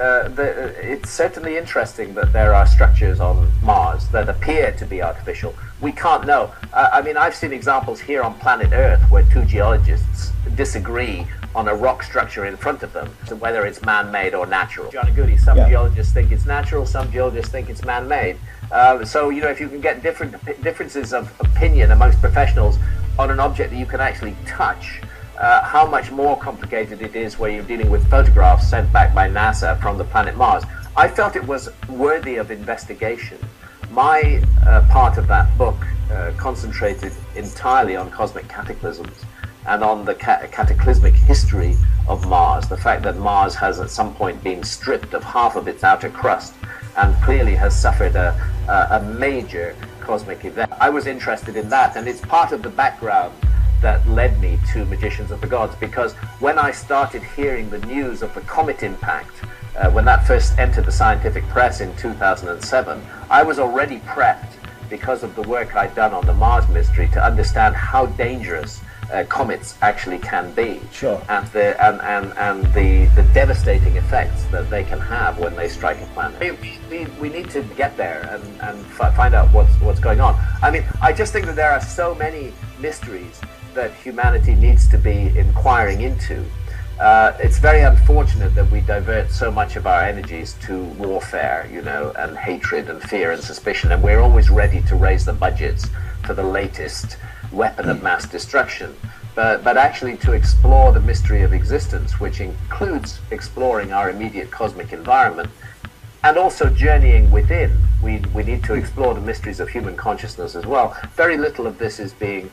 it's certainly interesting that there are structures on Mars that appear to be artificial. We can't know. I mean, I've seen examples here on planet Earth where two geologists disagree on a rock structure in front of them, so whether it's man-made or natural. John Agudi, some geologists think it's natural, some geologists think it's man-made. So, you know, if you can get differences of opinion amongst professionals on an object that you can actually touch, how much more complicated it is where you're dealing with photographs sent back by NASA from the planet Mars. I felt it was worthy of investigation. My part of that book concentrated entirely on cosmic cataclysms and on the cataclysmic history of Mars, the fact that Mars has at some point been stripped of half of its outer crust and clearly has suffered a major cosmic event. I was interested in that, and it's part of the background that led me to Magicians of the Gods, because when I started hearing the news of the comet impact, when that first entered the scientific press in 2007, I was already prepped because of the work I'd done on the Mars mystery to understand how dangerous comets actually can be, sure, and the devastating effects that they can have when they strike a planet. We need to get there and find out what's going on. I mean, I just think that there are so many mysteries that humanity needs to be inquiring into. It's very unfortunate that we divert so much of our energies to warfare, you know, and hatred and fear and suspicion, and we're always ready to raise the budgets for the latest weapon of mass destruction. But actually to explore the mystery of existence, which includes exploring our immediate cosmic environment, and also journeying within, we need to explore the mysteries of human consciousness as well. Very little of this is being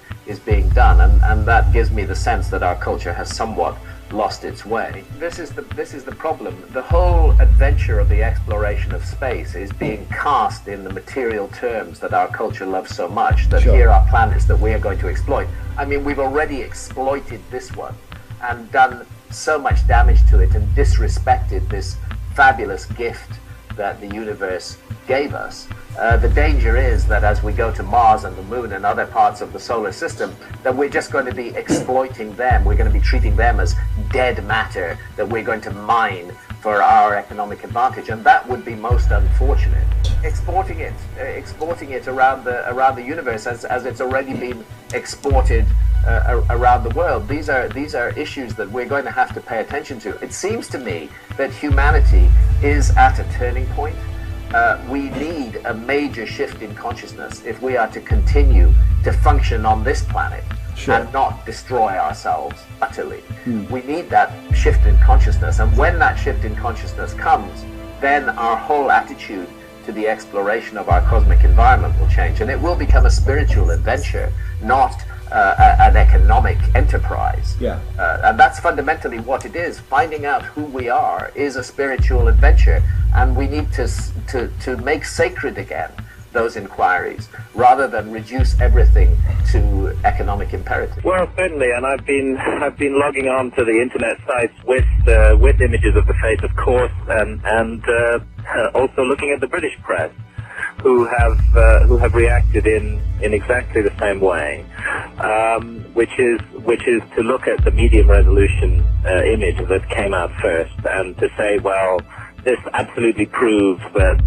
done, and that gives me the sense that our culture has somewhat lost its way. This is the problem. The whole adventure of the exploration of space is being cast in the material terms that our culture loves so much, that sure, here are planets that we are going to exploit. I mean, we've already exploited this one and done so much damage to it and disrespected this fabulous gift that the universe gave us. The danger is that as we go to Mars and the Moon and other parts of the solar system, that we're just going to be exploiting them. We're going to be treating them as dead matter that we're going to mine for our economic advantage, and that would be most unfortunate. Exporting it around the universe as it's already been exported around the world. These are issues that we're going to have to pay attention to. It seems to me that humanity is at a turning point. We need a major shift in consciousness if we are to continue to function on this planet, sure, and not destroy ourselves utterly. We need that shift in consciousness, and when that shift in consciousness comes, then our whole attitude to the exploration of our cosmic environment will change, and it will become a spiritual adventure, not an economic enterprise. Yeah. And that's fundamentally what it is. Finding out who we are is a spiritual adventure, and we need to make sacred again those inquiries rather than reduce everything to economic imperatives. Well, certainly, and I've been logging on to the internet sites with images of the face, of course, and also looking at the British press, who have reacted in exactly the same way, which is to look at the medium resolution image that came out first and to say, well, this absolutely proves that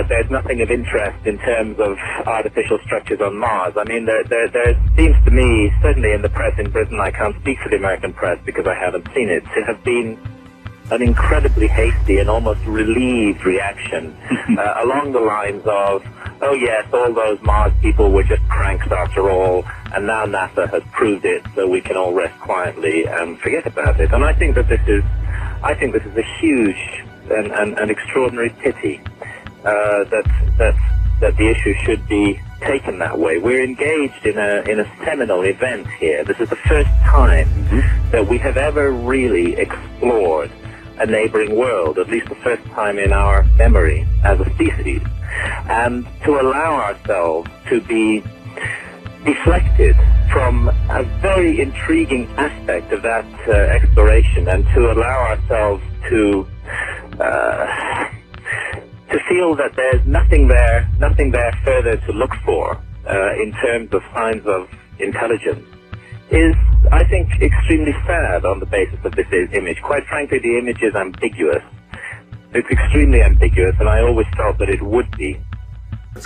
there's nothing of interest in terms of artificial structures on Mars. I mean, there seems to me, certainly in the press in Britain, I can't speak for the American press because I haven't seen it, to have been an incredibly hasty and almost relieved reaction along the lines of, oh yes, all those Mars people were just cranks after all, and now NASA has proved it, so we can all rest quietly and forget about it. And I think that this is a huge and extraordinary pity that the issue should be taken that way. We're engaged in a seminal event here. This is the first time that we have ever really explored a neighboring world, at least the first time in our memory as a species. And to allow ourselves to be deflected from a very intriguing aspect of that exploration, and to allow ourselves to feel that there's nothing there further to look for in terms of signs of intelligence, is, I think, extremely sad on the basis of this image. Quite frankly, the image is ambiguous. It's extremely ambiguous, and I always thought that it would be.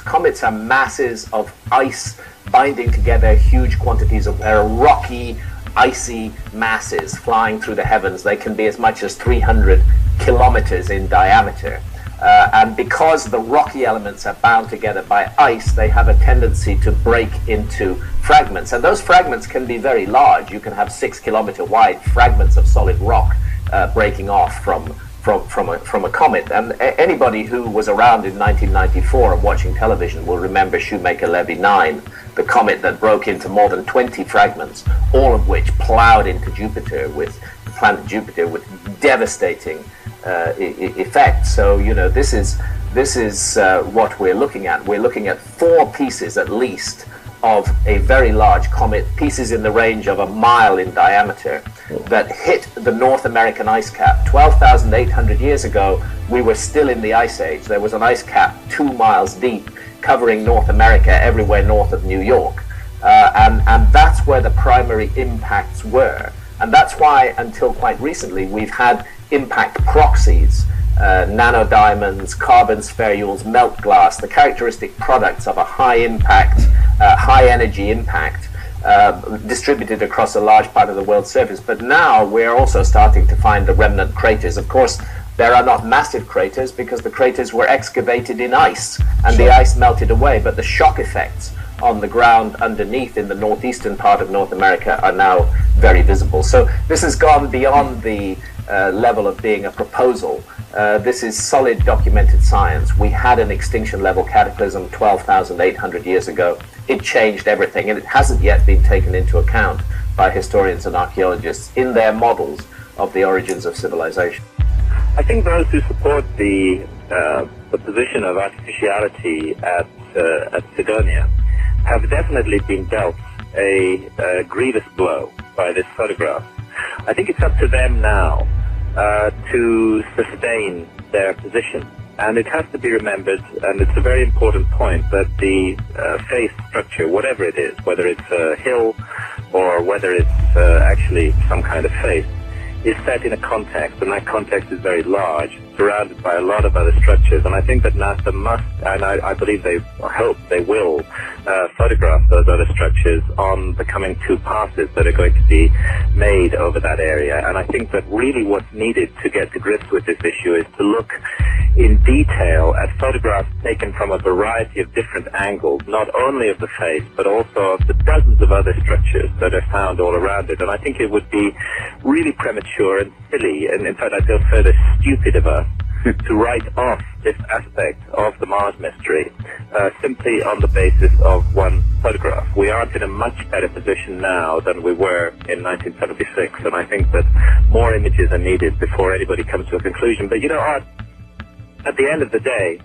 Comets are masses of ice binding together huge quantities of rocky, icy masses flying through the heavens. They can be as much as 300 kilometers in diameter. And because the rocky elements are bound together by ice, they have a tendency to break into fragments. And those fragments can be very large. You can have 6-kilometer wide fragments of solid rock breaking off from a comet. And anybody who was around in 1994 and watching television will remember Shoemaker-Levy 9, the comet that broke into more than 20 fragments, all of which plowed into Jupiter, with the planet Jupiter, with devastating effect. So, you know, this is what we're looking at. We're looking at 4 pieces at least of a very large comet, pieces in the range of a mile in diameter, that hit the North American ice cap. 12,800 years ago, we were still in the Ice Age. There was an ice cap 2 miles deep, covering North America everywhere north of New York. And that's where the primary impacts were. And that's why, until quite recently, we've had impact proxies, nanodiamonds, carbon spherules, melt glass, the characteristic products of a high impact, high energy impact, distributed across a large part of the world's surface. But now we're also starting to find the remnant craters. Of course, there are not massive craters because the craters were excavated in ice and the ice melted away, but the shock effects on the ground underneath in the northeastern part of North America are now very visible. So this has gone beyond the level of being a proposal. This is solid documented science. We had an extinction level cataclysm 12,800 years ago. It changed everything, and it hasn't yet been taken into account by historians and archaeologists in their models of the origins of civilization. I think those who support the position of artificiality at Sidonia have definitely been dealt a grievous blow by this photograph. I think it's up to them now to sustain their position. And it has to be remembered, and it's a very important point, that the face structure, whatever it is, whether it's a hill or whether it's actually some kind of face, is set in a context, and that context is very large, surrounded by a lot of other structures. And I think that NASA must, and I believe I hope they will, photograph those other structures on the coming 2 passes that are going to be made over that area. And I think that really what's needed to get to grips with this issue is to look in detail at photographs taken from a variety of different angles, not only of the face, but also of the dozens of other structures that are found all around it. And I think it would be really premature and silly, and in fact I feel further stupid of us, to write off this aspect of the Mars mystery simply on the basis of one photograph. We aren't in a much better position now than we were in 1976, and I think that more images are needed before anybody comes to a conclusion. But you know, at the end of the day,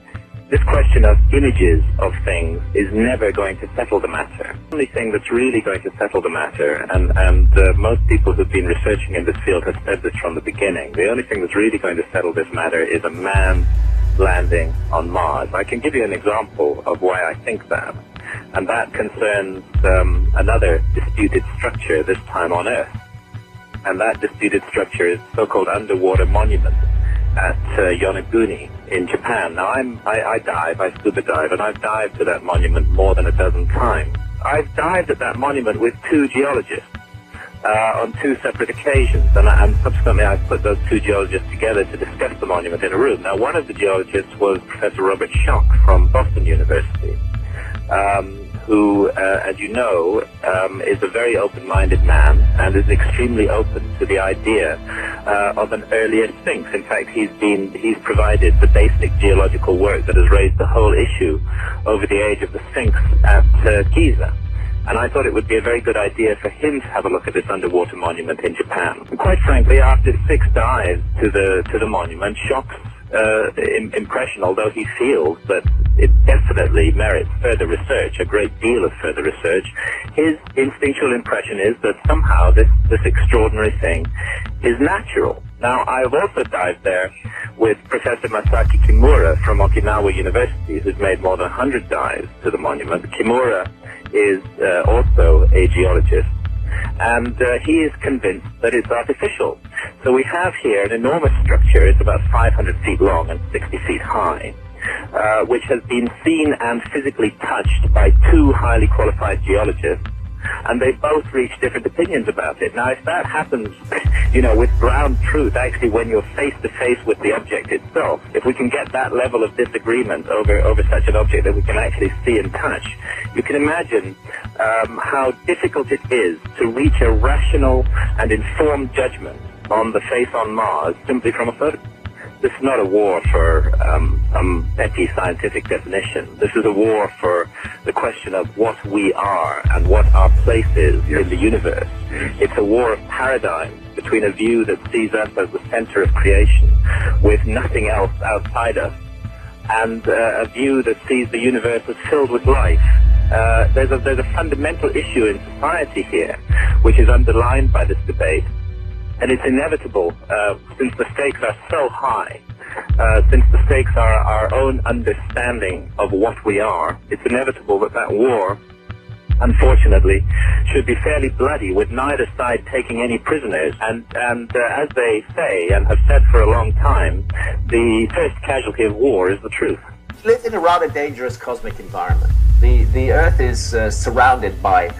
this question of images of things is never going to settle the matter. The only thing that's really going to settle the matter, and most people who've been researching in this field have said this from the beginning, the only thing that's really going to settle this matter is a man landing on Mars. I can give you an example of why I think that, and that concerns another disputed structure, this time on Earth. And that disputed structure is so-called underwater monument at Yonaguni in Japan. Now, I dive, I scuba dive, and I've dived to that monument more than a dozen times. I've dived at that monument with 2 geologists on 2 separate occasions, and subsequently I put those 2 geologists together to discuss the monument in a room. Now, one of the geologists was Professor Robert Schoch from Boston University, who, as you know, is a very open-minded man and is extremely open to the idea of an earlier Sphinx. In fact, he's provided the basic geological work that has raised the whole issue over the age of the Sphinx at Giza. And I thought it would be a very good idea for him to have a look at this underwater monument in Japan. And quite frankly, after 6 dives to the monument, Schoch's impression, although he feels that it definitely merits further research, a great deal of further research, his instinctual impression is that somehow this extraordinary thing is natural. Now, I've also dived there with Professor Masaki Kimura from Okinawa University, who's made more than 100 dives to the monument. Kimura is also a geologist, and he is convinced that it's artificial. So we have here an enormous structure. It's about 500 feet long and 60 feet high, which has been seen and physically touched by two highly qualified geologists, and they both reach different opinions about it. Now, if that happens, with ground truth, actually when you're face to face with the object itself, if we can get that level of disagreement over such an object that we can actually see and touch, you can imagine how difficult it is to reach a rational and informed judgment on the face on Mars simply from a photograph. This is not a war for some petty scientific definition. This is a war for the question of what we are and what our place is in the universe. It's a war of paradigms between a view that sees us as the center of creation with nothing else outside us, and a view that sees the universe as filled with life. There's a fundamental issue in society here which is underlined by this debate. And it's inevitable, since the stakes are so high, since the stakes are our own understanding of what we are, it's inevitable that war, unfortunately, should be fairly bloody, with neither side taking any prisoners. And as they say, and have said for a long time, the first casualty of war is the truth. We live in a rather dangerous cosmic environment. The Earth is surrounded by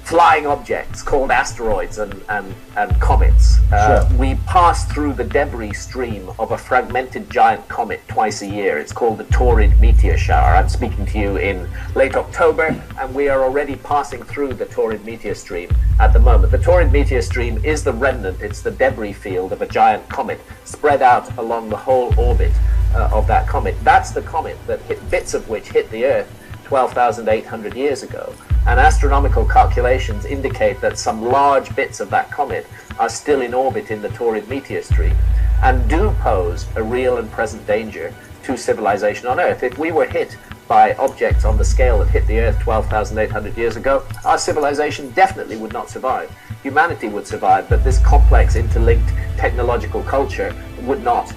flying objects called asteroids and comets. Sure. We pass through the debris stream of a fragmented giant comet twice a year. It's called the Taurid meteor shower. I'm speaking to you in late October, and we are already passing through the Taurid meteor stream at the moment. The Taurid meteor stream is the remnant, it's the debris field of a giant comet spread out along the whole orbit of that comet. That's the comet that bits of which hit the Earth 12,800 years ago. And astronomical calculations indicate that some large bits of that comet are still in orbit in the Taurid meteor stream and do pose a real and present danger to civilization on Earth. If we were hit by objects on the scale that hit the Earth 12,800 years ago, our civilization definitely would not survive. Humanity would survive, but this complex, interlinked technological culture would not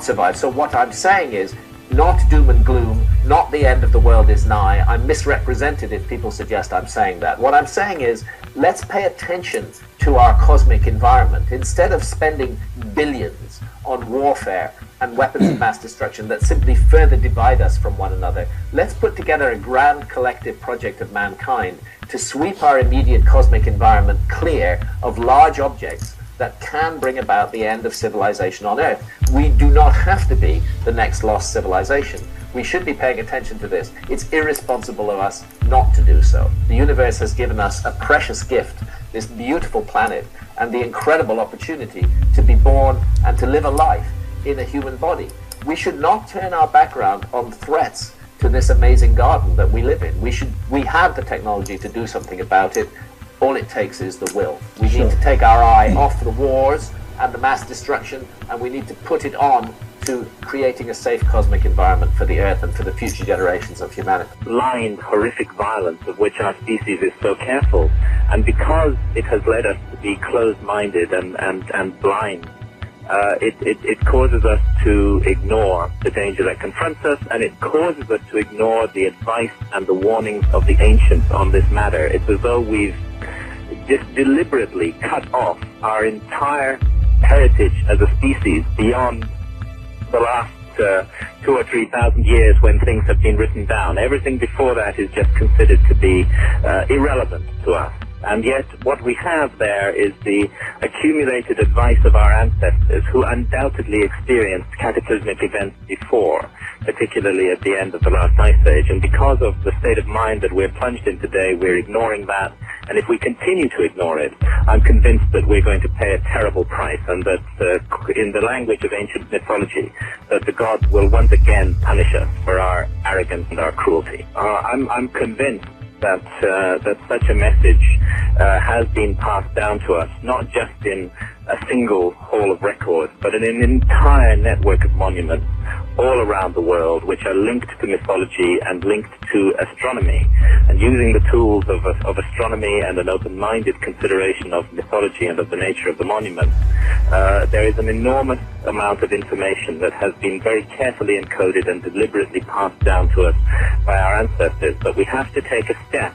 survive. So what I'm saying is, not doom and gloom, not the end of the world is nigh. I'm misrepresented if people suggest I'm saying that. What I'm saying is, let's pay attention to our cosmic environment. Instead of spending billions on warfare and weapons of mass destruction that simply further divide us from one another, let's put together a grand collective project of mankind to sweep our immediate cosmic environment clear of large objects that can bring about the end of civilization on Earth. We do not have to be the next lost civilization. We should be paying attention to this. It's irresponsible of us not to do so. The universe has given us a precious gift, this beautiful planet, and the incredible opportunity to be born and to live a life in a human body. We should not turn our background on threats to this amazing garden that we live in. We have the technology to do something about it. All it takes is the will. We need to take our eye off the wars and the mass destruction, and we need to put it on to creating a safe cosmic environment for the Earth and for the future generations of humanity. Blind, horrific violence of which our species is so careful, and because it has led us to be closed-minded and blind, it causes us to ignore the danger that confronts us, and it causes us to ignore the advice and the warnings of the ancients on this matter. It's as though we've just deliberately cut off our entire heritage as a species beyond the last 2,000 or 3,000 years when things have been written down. Everything before that is just considered to be irrelevant to us. And yet what we have there is the accumulated advice of our ancestors, who undoubtedly experienced cataclysmic events before, particularly at the end of the last ice age. And because of the state of mind that we're plunged in today, we're ignoring that. And if we continue to ignore it, I'm convinced that we're going to pay a terrible price, and that in the language of ancient mythology, that the gods will once again punish us for our arrogance and our cruelty. I'm convinced that such a message has been passed down to us, not just in a single hall of records, but in an entire network of monuments all around the world, which are linked to mythology and linked to astronomy. And using the tools of astronomy and an open-minded consideration of mythology and of the nature of the monument, there is an enormous amount of information that has been very carefully encoded and deliberately passed down to us by our ancestors. But we have to take a step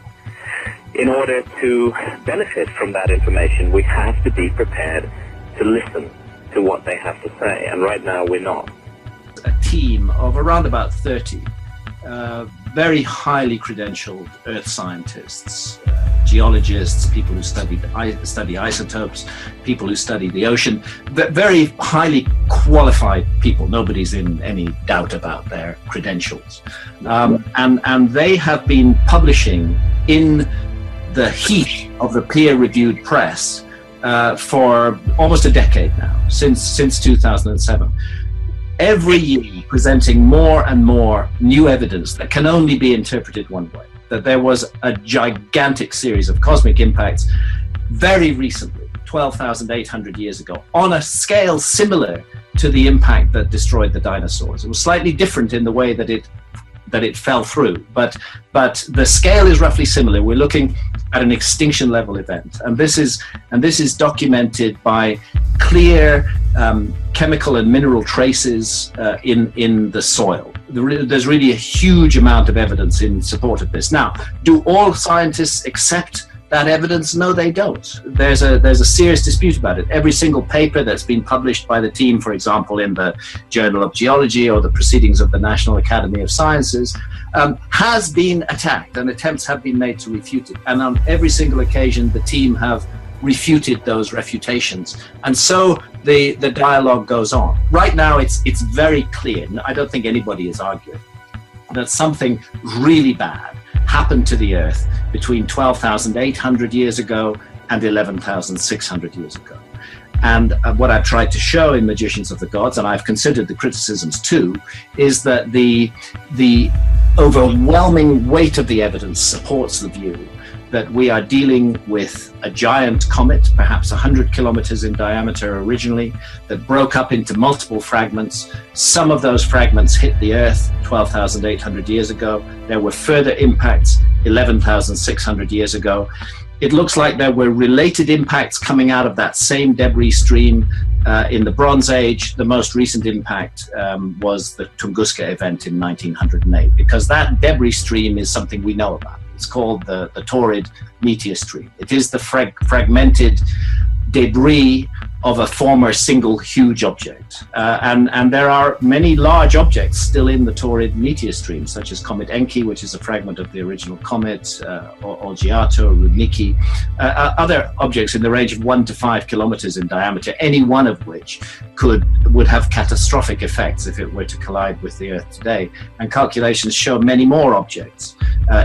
in order to benefit from that information, we have to be prepared to listen to what they have to say, and right now we're not. A team of around about 30 very highly credentialed earth scientists, geologists, people who study isotopes, people who study the ocean, very highly qualified people. Nobody's in any doubt about their credentials. And they have been publishing in the heat of the peer-reviewed press for almost a decade now, since 2007. Every year presenting more and more new evidence that can only be interpreted one way, that there was a gigantic series of cosmic impacts very recently, 12,800 years ago, on a scale similar to the impact that destroyed the dinosaurs. It was slightly different in the way that it fell through, but the scale is roughly similar. We're looking at an extinction level event, and this is documented by clear chemical and mineral traces in the soil. There's really a huge amount of evidence in support of this. Now, do all scientists accept that evidence? No, they don't. There's a serious dispute about it. Every single paper that's been published by the team, for example, in the Journal of Geology or the Proceedings of the National Academy of Sciences, has been attacked, and attempts have been made to refute it. And on every single occasion, the team have refuted those refutations. And so the dialogue goes on. Right now, it's very clear, I don't think anybody is arguing, that something really bad happened to the Earth between 12,800 years ago and 11,600 years ago. And what I've tried to show in Magicians of the Gods, and I've considered the criticisms too, is that the overwhelming weight of the evidence supports the view that we are dealing with a giant comet, perhaps 100 kilometers in diameter originally, that broke up into multiple fragments. Some of those fragments hit the Earth 12,800 years ago. There were further impacts 11,600 years ago. It looks like there were related impacts coming out of that same debris stream in the Bronze Age. The most recent impact was the Tunguska event in 1908, because that debris stream is something we know about. It's called the Taurid meteor stream. It is the fragmented debris of a former single huge object. And there are many large objects still in the Taurid meteor stream, such as Comet Encke, which is a fragment of the original comet, Olgiato, Rudnicki, other objects in the range of 1 to 5 kilometers in diameter, any one of which would have catastrophic effects if it were to collide with the Earth today. And calculations show many more objects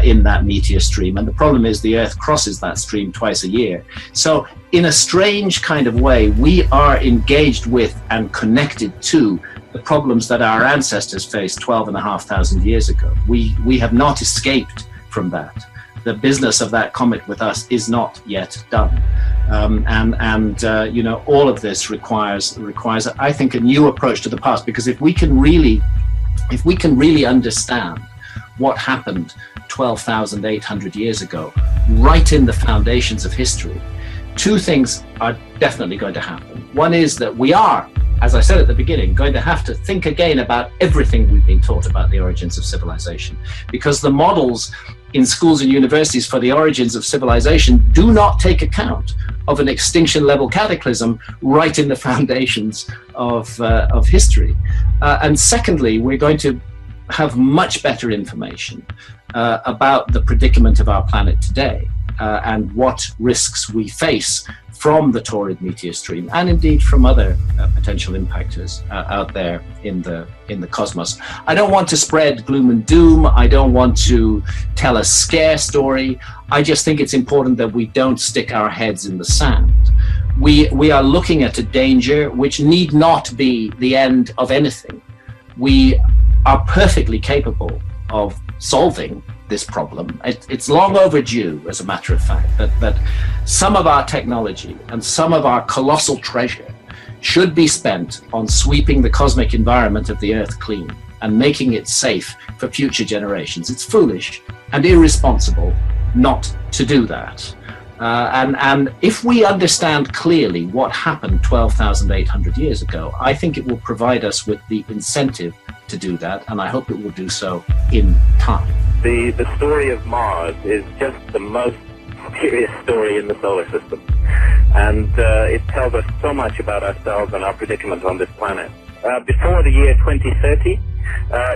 in that meteor stream. And the problem is the Earth crosses that stream twice a year. So in a strange kind of way, we are engaged with and connected to the problems that our ancestors faced 12,500 years ago. We have not escaped from that. The business of that comet with us is not yet done. You know, all of this requires, I think, a new approach to the past, because if we can really understand what happened 12,800 years ago, right in the foundations of history, two things are definitely going to happen. One is that we are, as I said at the beginning, going to have to think again about everything we've been taught about the origins of civilization, because the models in schools and universities for the origins of civilization do not take account of an extinction level cataclysm right in the foundations of history. And secondly, we're going to have much better information about the predicament of our planet today and what risks we face from the Taurid meteor stream, and indeed from other potential impactors out there in the cosmos. I don't want to spread gloom and doom. I don't want to tell a scare story. I just think it's important that we don't stick our heads in the sand. We are looking at a danger which need not be the end of anything. We are perfectly capable of solving this problem. It's long overdue, as a matter of fact, that some of our technology and some of our colossal treasure should be spent on sweeping the cosmic environment of the Earth clean and making it safe for future generations. It's foolish and irresponsible not to do that. And if we understand clearly what happened 12,800 years ago, I think it will provide us with the incentive to do that, and I hope it will do so in time. The story of Mars is just the most mysterious story in the solar system. And it tells us so much about ourselves and our predicament on this planet. Before the year 2030,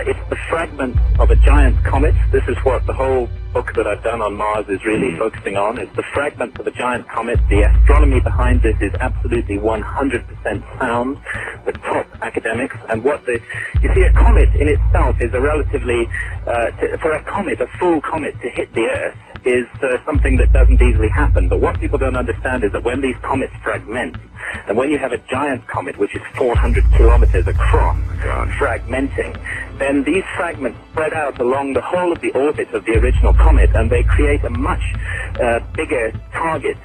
it's the fragment of a giant comet. This is what the whole book that I've done on Mars is really focusing on. It's the fragment of a giant comet. The astronomy behind this is absolutely 100% sound, the top academics. And you see, a comet in itself is a relatively, for a comet, a full comet to hit the Earth is something that doesn't easily happen. But what people don't understand is that when these comets fragment, and when you have a giant comet, which is 400 kilometers across, fragmenting, then these fragments spread out along the whole of the orbit of the original comet, and they create a much bigger target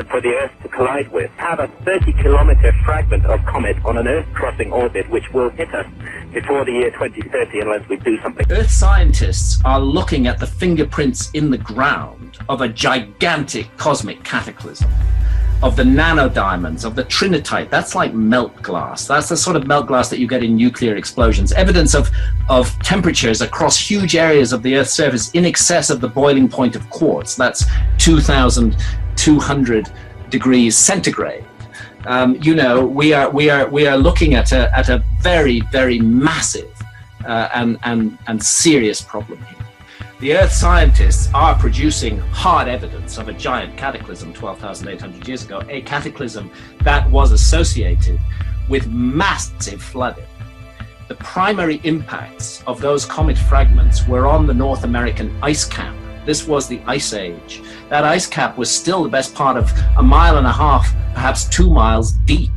for the Earth to collide with. Have a 30-kilometer fragment of comet on an Earth-crossing orbit, which will hit us before the year 2030 unless we do something. Earth scientists are looking at the fingerprints in the ground of a gigantic cosmic cataclysm, of the nanodiamonds, of the trinitite. That's like melt glass. That's the sort of melt glass that you get in nuclear explosions. Evidence of temperatures across huge areas of the Earth's surface in excess of the boiling point of quartz. That's 2,200 degrees centigrade. You know, we are looking at a very, very massive and serious problem here. The Earth scientists are producing hard evidence of a giant cataclysm 12,800 years ago, a cataclysm that was associated with massive flooding. The primary impacts of those comet fragments were on the North American ice cap. This was the Ice Age. That ice cap was still the best part of 1.5 miles, perhaps 2 miles deep.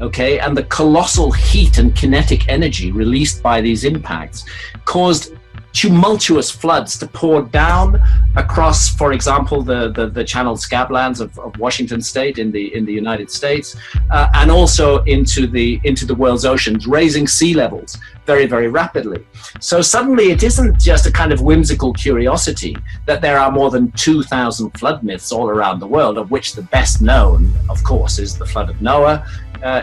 Okay, and the colossal heat and kinetic energy released by these impacts caused tumultuous floods to pour down across, for example, the channeled scablands of Washington State in the United States, and also into the world's oceans, raising sea levels very, very rapidly. So suddenly it isn't just a kind of whimsical curiosity that there are more than 2,000 flood myths all around the world, of which the best known, of course, is the flood of Noah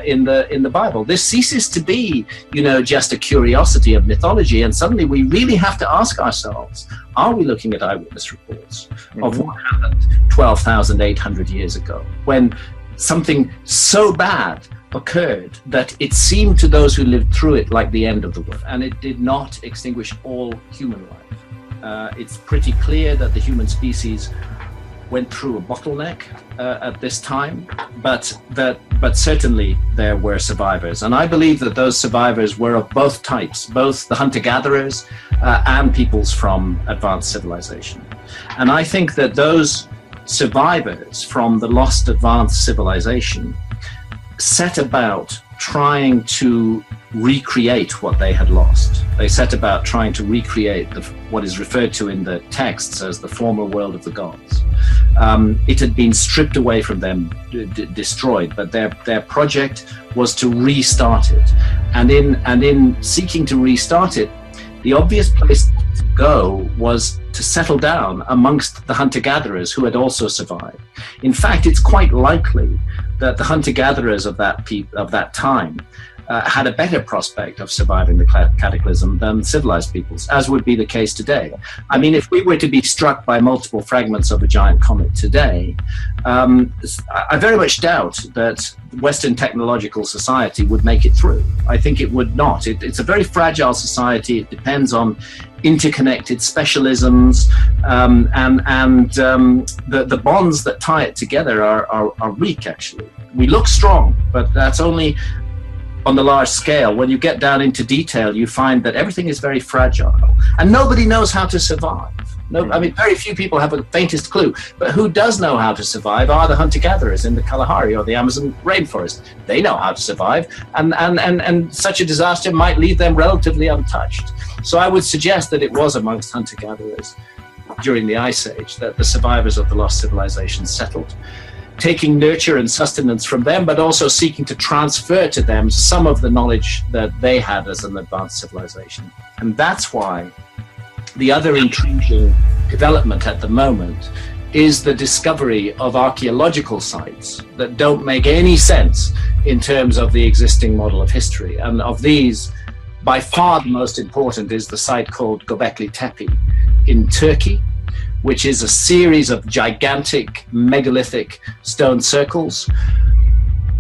in the Bible. This ceases to be, you know, just a curiosity of mythology, and suddenly we really have to ask ourselves, are we looking at eyewitness reports of what happened 12,800 years ago, when something so bad occurred that it seemed to those who lived through it like the end of the world, and it did not extinguish all human life. It's pretty clear that the human species went through a bottleneck at this time, but certainly there were survivors, and I believe that those survivors were of both types, both the hunter-gatherers and peoples from advanced civilization. And I think that those survivors from the lost advanced civilization set about trying to recreate what they had lost. They set about trying to recreate what is referred to in the texts as the former world of the gods. It had been stripped away from them, destroyed, but their project was to restart it. And in seeking to restart it, the obvious place to go was to settle down amongst the hunter-gatherers who had also survived. In fact, it's quite likely that the hunter-gatherers of that time had a better prospect of surviving the cataclysm than civilized peoples, as would be the case today. I mean, if we were to be struck by multiple fragments of a giant comet today, I very much doubt that Western technological society would make it through. I think it would not. It's a very fragile society. It depends on interconnected specialisms, and the bonds that tie it together are weak, actually. We look strong, but that's only on the large scale. When you get down into detail, you find that everything is very fragile, and nobody knows how to survive. No, I mean, very few people have the faintest clue, but who does know how to survive are the hunter-gatherers in the Kalahari or the Amazon rainforest. They know how to survive, and such a disaster might leave them relatively untouched. So I would suggest that it was amongst hunter-gatherers during the Ice Age that the survivors of the lost civilization settled, taking nurture and sustenance from them, but also seeking to transfer to them some of the knowledge that they had as an advanced civilization. And that's why the other intriguing development at the moment is the discovery of archaeological sites that don't make any sense in terms of the existing model of history. And of these, by far the most important is the site called Göbekli Tepe in Turkey, which is a series of gigantic megalithic stone circles.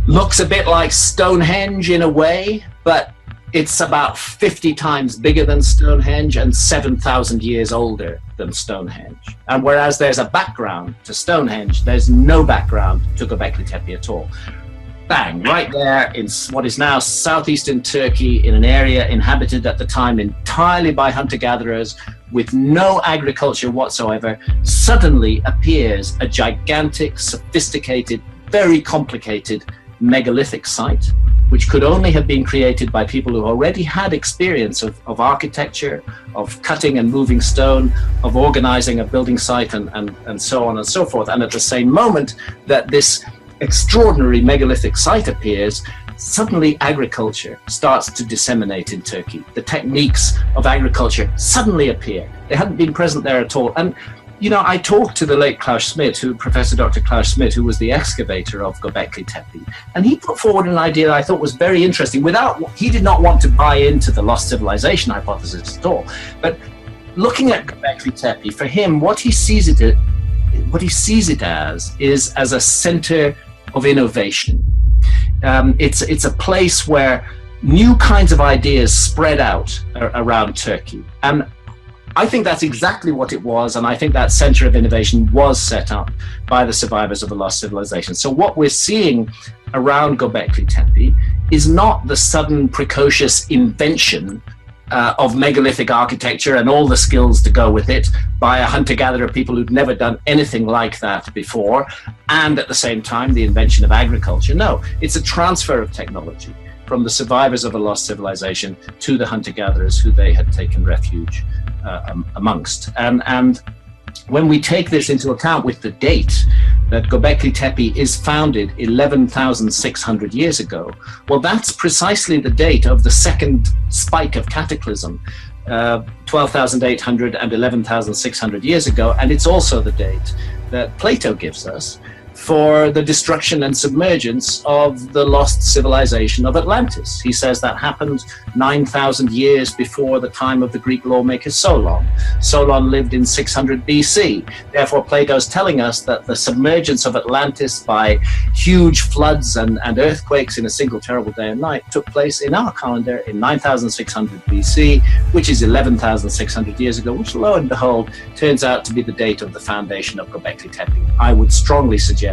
Looks a bit like Stonehenge in a way, but it's about 50 times bigger than Stonehenge and 7,000 years older than Stonehenge. And whereas there's a background to Stonehenge, there's no background to Göbekli Tepe at all. Bang, right there in what is now southeastern Turkey, in an area inhabited at the time entirely by hunter-gatherers with no agriculture whatsoever, suddenly appears a gigantic, sophisticated, very complicated megalithic site, which could only have been created by people who already had experience of architecture, of cutting and moving stone, of organizing a building site, and so on and so forth. And at the same moment that this extraordinary megalithic site appears, suddenly agriculture starts to disseminate in Turkey. The techniques of agriculture suddenly appear. They hadn't been present there at all. And you know, I talked to the late Klaus Schmidt, Professor Dr. Klaus Schmidt, who was the excavator of Göbekli Tepe, and he put forward an idea that I thought was very interesting. He did not want to buy into the lost civilization hypothesis at all, but looking at Göbekli Tepe, for him, what he sees it as is as a center of innovation. It's a place where new kinds of ideas spread out around Turkey, and I think that's exactly what it was, and I think that center of innovation was set up by the survivors of the lost civilization. So what we're seeing around Göbekli Tepe is not the sudden precocious invention of megalithic architecture and all the skills to go with it by a hunter-gatherer people who'd never done anything like that before, and at the same time the invention of agriculture. No, it's a transfer of technology from the survivors of a lost civilization to the hunter-gatherers who they had taken refuge amongst. And when we take this into account with the date that Göbekli Tepe is founded 11,600 years ago, well, that's precisely the date of the second spike of cataclysm, 12,800 and 11,600 years ago. And it's also the date that Plato gives us for the destruction and submergence of the lost civilization of Atlantis. He says that happened 9,000 years before the time of the Greek lawmaker Solon. Solon lived in 600 BC. Therefore, Plato's telling us that the submergence of Atlantis by huge floods and earthquakes in a single terrible day and night took place in our calendar in 9,600 BC, which is 11,600 years ago, which, lo and behold, turns out to be the date of the foundation of Göbekli Tepe. I would strongly suggest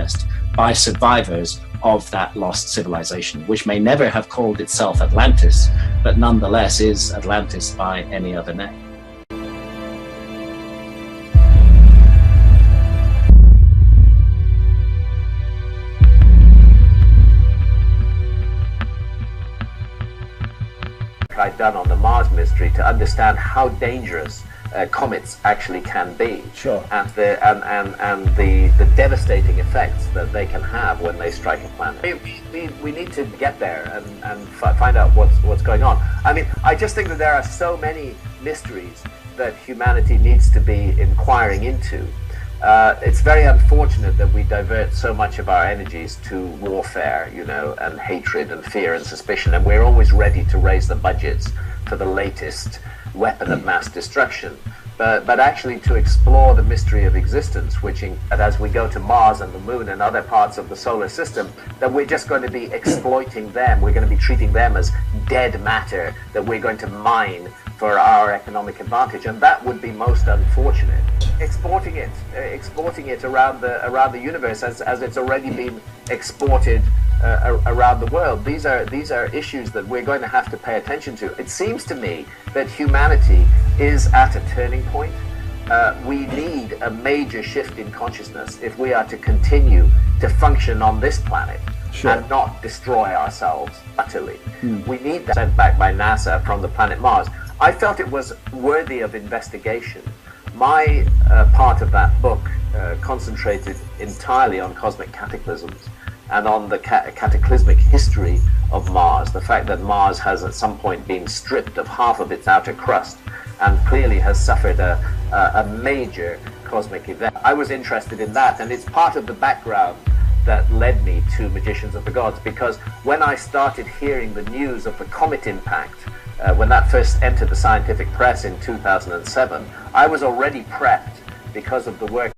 by survivors of that lost civilization, which may never have called itself Atlantis, but nonetheless is Atlantis by any other name. I've done on the Mars mystery to understand how dangerous comets actually can be, sure, and the devastating effects that they can have when they strike a planet. We need to get there and find out what's going on. I mean, I just think that there are so many mysteries that humanity needs to be inquiring into. It's very unfortunate that we divert so much of our energies to warfare, you know, and hatred and fear and suspicion, and we're always ready to raise the budgets for the latest weapon of mass destruction, but actually to explore the mystery of existence, which as we go to Mars and the Moon and other parts of the solar system, that we're just going to be exploiting them. We're going to be treating them as dead matter that we're going to mine for our economic advantage, and that would be most unfortunate. Exporting it around the universe as it's already been exported around the world. These are issues that we're going to have to pay attention to. It seems to me that humanity is at a turning point. We need a major shift in consciousness if we are to continue to function on this planet, sure, and not destroy ourselves utterly. We need that sent back by NASA from the planet Mars. I felt it was worthy of investigation. My part of that book concentrated entirely on cosmic cataclysms and on the cataclysmic history of Mars, the fact that Mars has at some point been stripped of half of its outer crust and clearly has suffered a major cosmic event. I was interested in that, and it's part of the background that led me to Magicians of the Gods, because when I started hearing the news of the comet impact, when that first entered the scientific press in 2007, I was already prepped because of the work.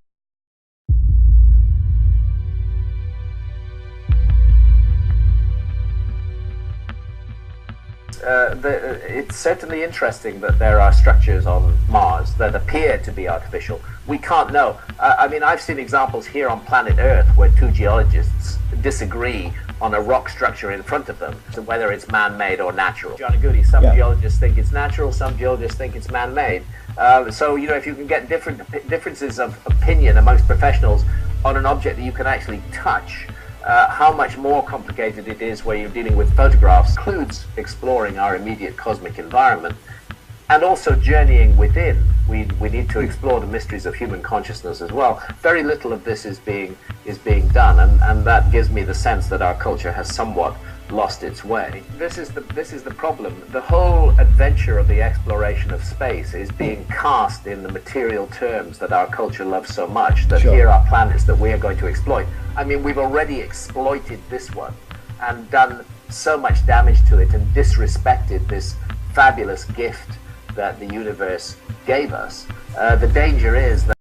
It's certainly interesting that there are structures on Mars that appear to be artificial. We can't know. I mean, I've seen examples here on planet Earth where two geologists disagree on a rock structure in front of them, so whether it's man-made or natural. John Agudi, some geologists think it's natural, some geologists think it's man-made. So, you know, if you can get differences of opinion amongst professionals on an object that you can actually touch, how much more complicated it is where you're dealing with photographs includes exploring our immediate cosmic environment and also journeying within. We need to explore the mysteries of human consciousness as well. Very little of this is being done, and that gives me the sense that our culture has somewhat lost its way. This is the problem. The whole adventure of the exploration of space is being cast in the material terms that our culture loves so much, that here are planets that we are going to exploit. I mean, we've already exploited this one and done so much damage to it and disrespected this fabulous gift that the universe gave us. The danger is that